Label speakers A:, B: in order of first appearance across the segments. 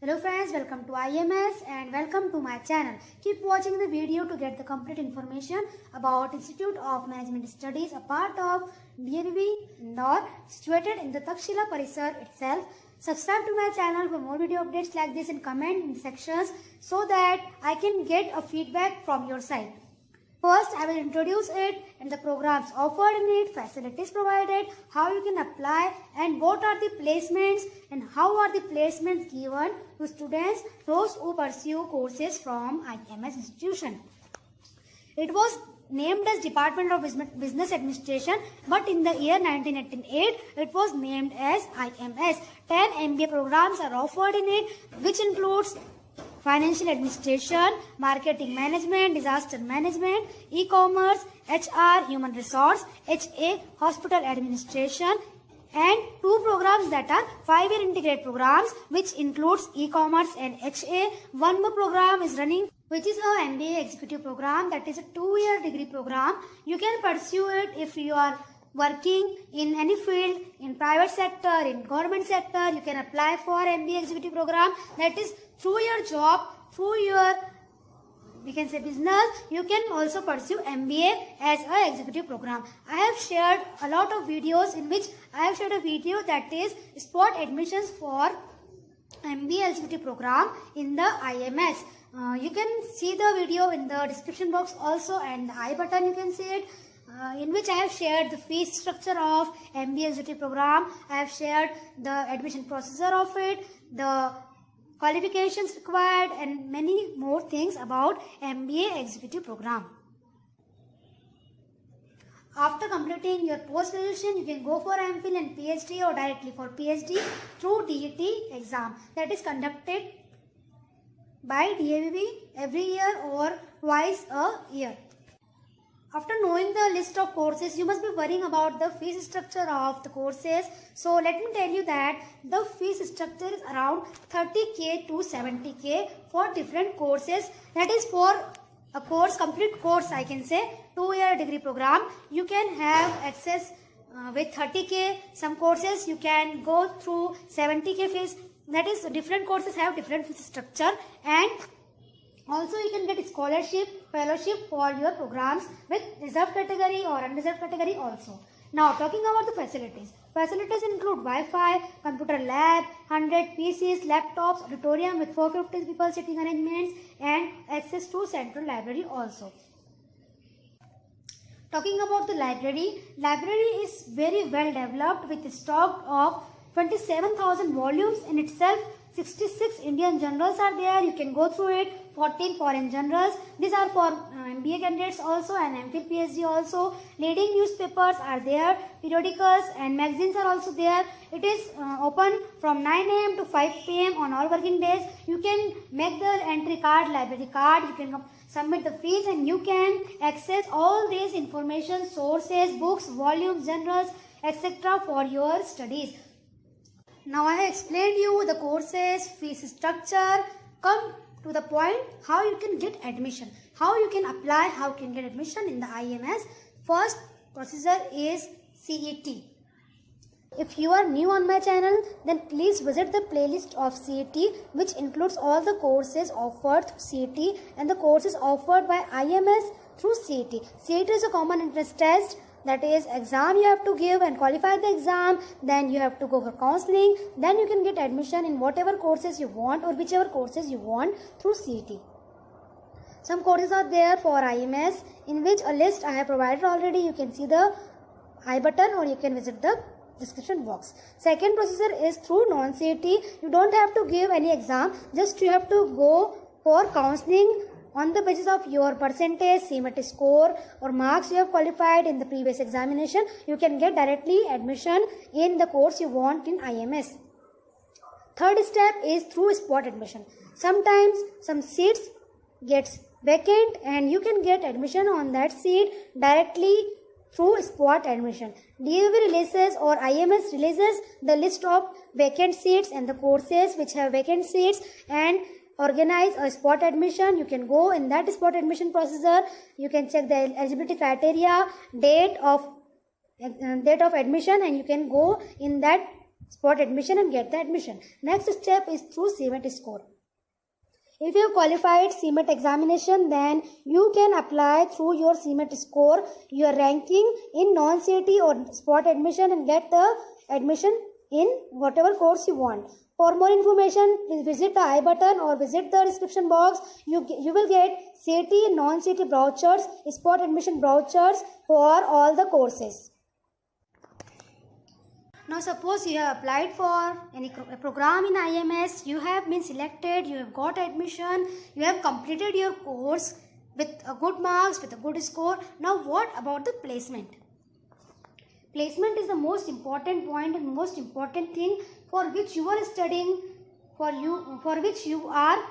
A: Hello friends, welcome to IMS and welcome to my channel. Keep watching the video to get the complete information about Institute of Management Studies, a part of DAVV Indore, situated in the Takshila Parisar itself. Subscribe to my channel for more video updates like this and comment in sections so that I can get a feedback from your side. First, I will introduce it and the programs offered in it, facilities provided, how you can apply and what are the placements and how are the placements given to students, those who pursue courses from IMS institution. It was named as Department of Business Administration, but in the year 1988, it was named as IMS. 10 MBA programs are offered in it, which includes Financial Administration, Marketing Management, Disaster Management, E-Commerce, HR, Human Resource, HA, Hospital Administration, and 2 programs that are 5-year integrated programs, which includes E-Commerce and HA. One more program is running, which is a MBA Executive Program, that is a 2-year degree program. You can pursue it if you are working in any field, in private sector, in government sector. You can apply for MBA Executive Program, that is through your job, through your, we can say, business. You can also pursue MBA as an executive program. I have shared a lot of videos in which I have shared a video that is spot admissions for MBA executive program in the IMS. You can see the video in the description box also, and the I button you can see it. In which I have shared the fee structure of MBA executive program. I have shared the admission procedure of it, the qualifications required, and many more things about MBA executive program. After completing your post-graduation, you can go for MPhil and PhD or directly for PhD through DET exam that is conducted by DAVV every year or twice a year. After knowing the list of courses, you must be worrying about the fees structure of the courses. So let me tell you that the fees structure is around 30k to 70k for different courses. That is for a course, complete course, I can say, 2-year degree program. You can have access with 30k. Some courses you can go through 70k fees. That is, different courses have different fees structure, and also you can get scholarship, fellowship for your programs with reserved category or unreserved category also. Now talking about the facilities. Facilities include Wi-Fi, computer lab, 100 PCs, laptops, auditorium with 450 people sitting arrangements, and access to central library also. Talking about the library is very well developed with a stock of 27,000 volumes in itself. 66 Indian journals are there. You can go through it. 14 foreign journals. These are for MBA candidates also and MPhil PhD also. Leading newspapers are there. Periodicals and magazines are also there. It is open from 9 AM to 5 PM on all working days. You can make the entry card, library card. You can submit the fees and you can access all these information, sources, books, volumes, journals, etc. for your studies. Now I have explained you the courses, fees structure. Come to the point how you can get admission, how you can apply, how you can get admission in the IMS. First procedure is CET. If you are new on my channel, then please visit the playlist of CET, which includes all the courses offered through CET and the courses offered by IMS through CET. CET is a common entrance test. That is, exam you have to give and qualify the exam. Then you have to go for counseling. Then you can get admission in whatever courses you want or whichever courses you want through CET. Some courses are there for IMS, in which a list I have provided already. You can see the I button or you can visit the description box. Second procedure is through non-CET. You don't have to give any exam. Just you have to go for counseling. On the basis of your percentage, CMAT score or marks you have qualified in the previous examination, you can get directly admission in the course you want in IMS. Third step is through spot admission. Sometimes some seats gets vacant and you can get admission on that seat directly through spot admission. DAVV releases or IMS releases the list of vacant seats and the courses which have vacant seats and organize a spot admission. You can go in that spot admission procedure. You can check the eligibility criteria, date of admission, and you can go in that spot admission and get the admission. Next step is through CMET score. If you have qualified CMET examination, then you can apply through your CMET score, your ranking in non-CET or spot admission and get the admission in whatever course you want. For more information, please visit the I button or visit the description box. You will get CET and non-CET brochures, spot admission brochures for all the courses. Now suppose you have applied for any program in IMS, you have been selected, you have got admission, you have completed your course with a good marks, with a good score. Now what about the placement? Placement is the most important point and most important thing for which you are studying, for which you are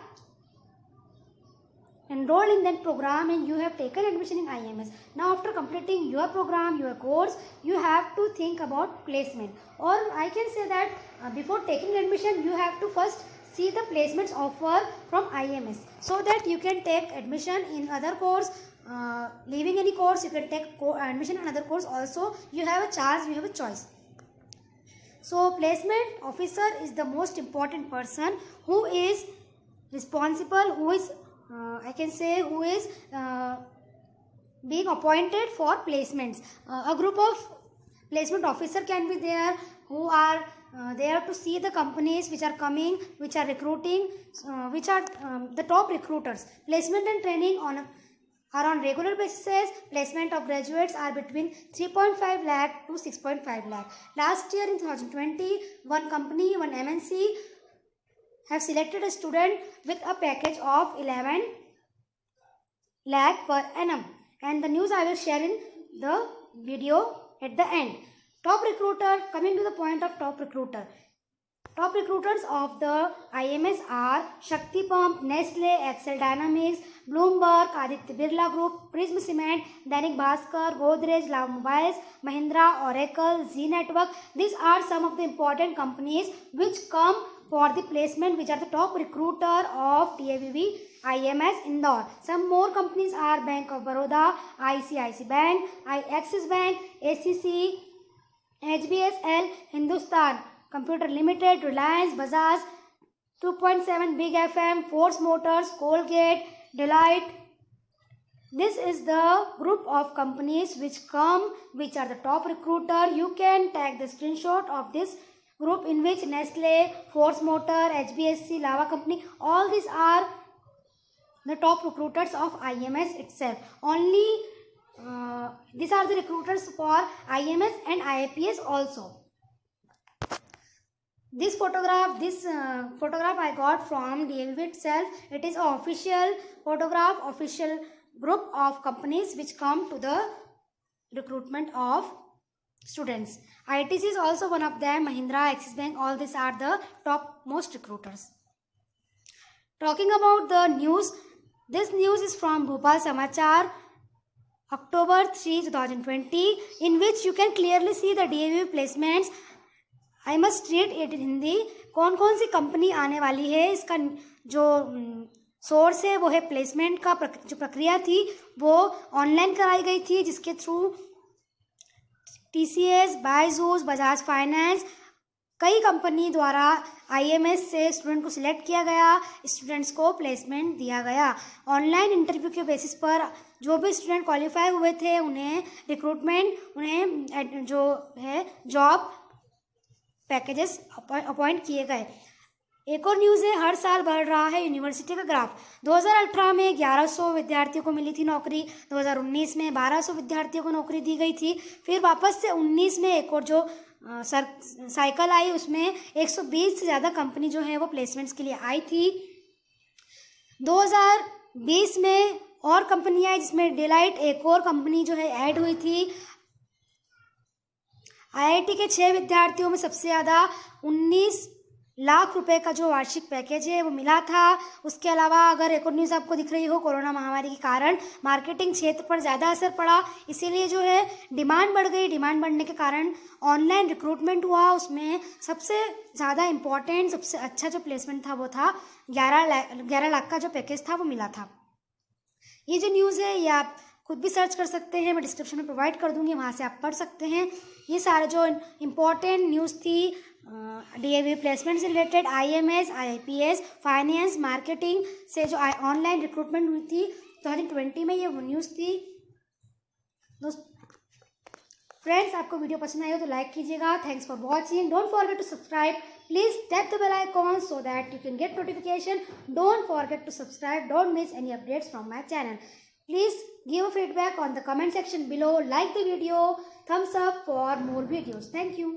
A: enrolled in that program and you have taken admission in IMS. Now after completing your program, your course, you have to think about placement, or I can say that before taking admission you have to first see the placements offer from IMS, so that you can take admission in other course. Leaving any course, you can take admission in another course also. You have a chance, you have a choice. So placement officer is the most important person who is responsible, who is who is being appointed for placements. A group of placement officer can be there who are there to see the companies which are coming, which are recruiting, which are the top recruiters. Placement and training are on regular basis. Placement of graduates are between 3.5 lakh to 6.5 lakh. Last year in 2020, one company, one MNC have selected a student with a package of 11 lakh per annum, and the news I will share in the video at the end. Top recruiter, coming to the point of top recruiter. Top recruiters of the IMS are Shakti Pump, Nestle, Excel Dynamics, Bloomberg, Aditya Birla Group, Prism Cement, Dainik Bhaskar, Godrej, Love Mobiles, Mahindra, Oracle, Z Network. These are some of the important companies which come for the placement, which are the top recruiter of TABB IMS Indore. Some more companies are Bank of Baroda, ICICI Bank, Axis Bank, ACC, HBSL, Hindustan Computer Limited, Reliance, Bajaj, 2.7 Big FM, Force Motors, Colgate, Deloitte. This is the group of companies which come, which are the top recruiter. You can take the screenshot of this group in which Nestle, Force Motor, HBSC, Lava Company, all these are the top recruiters of IMS itself. Only these are the recruiters for IMS and IAPS also. This photograph I got from DABB itself. It is an official photograph, official group of companies which come to the recruitment of students. ITC is also one of them, Mahindra, Axis Bank, all these are the top most recruiters. Talking about the news, this news is from Bhopal Samachar, October 3, 2020, in which you can clearly see the DABB placements. I must read it in Hindi. कौन कौन सी company आने वाली है, इसका जो source है वो है प्लेसमेंट का जो प्रक्रिया थी वो ऑनलाइन कराई गई थी, जिसके through TCS, Byju's, Bajaj finance, कई कंपनी द्वारा IMS से स्टूडेंट को सिलेक्ट किया गया, स्टूडेंट्स को प्लेसमेंट दिया गया. ऑनलाइन इंटरव्यू के बेसिस पर जो भी स्टूडेंट क्वालिफाई हुए थे उन्हें रिक्रूटमेंट, उन्हें जो है जॉब पैकेजेस अपॉइंट किए गए. एक और न्यूज़ है, हर साल बढ़ रहा है यूनिवर्सिटी का ग्राफ. 2018 में 1100 विद्यार्थियों को मिली थी नौकरी, 2019 में 1200 विद्यार्थियों को नौकरी दी गई थी, फिर वापस से 19 में एक और जो साइकिल आई उसमें 120 से ज़्यादा कंपनी जो है वो प्लेसमेंट्स के लिए आई थी. 2020 में और कंपनी आई जिसमें डेलाइट एक और कंपनी जो है ऐड हुई थी. IIT के 6 विद्यार्थियों में सबसे ज़्यादा 19 लाख रुपए का जो वार्षिक पैकेज है वो मिला था. उसके अलावा अगर एक और न्यूज़ आपको दिख रही हो, कोरोना महामारी के कारण मार्केटिंग क्षेत्र पर ज़्यादा असर पड़ा, इसीलिए जो है डिमांड बढ़ गई. डिमांड बढ़ने के कारण ऑनलाइन रिक्रूटमेंट हुआ. उसमें सबसे ज़्यादा इम्पॉर्टेंट, सबसे अच्छा जो प्लेसमेंट था वो था 11 लाख का जो पैकेज था वो मिला था. ये जो न्यूज़ है ये आप खुद भी सर्च कर सकते हैं, मैं डिस्क्रिप्शन में प्रोवाइड कर दूंगी, वहाँ से आप पढ़ सकते हैं. ये सारे जो इम्पोर्टेंट न्यूज़ थी DAV प्लेसमेंट से related, IMS, IIPS, finance, marketing से जो ऑनलाइन रिक्रूटमेंट हुई थी 2020 में, ये वो न्यूज़ थी। फ्रेंड्स, आपको वीडियो पसंद आई हो तो लाइक कीजिएगा। Thanks for watching. Don't forget to subscribe. Please tap the bell icon so that you can get notification. Don't forget to subscribe. Don't miss any updates from my channel. Please give a feedback on the comment section below. Like the video. Thumbs up for more videos. Thank you.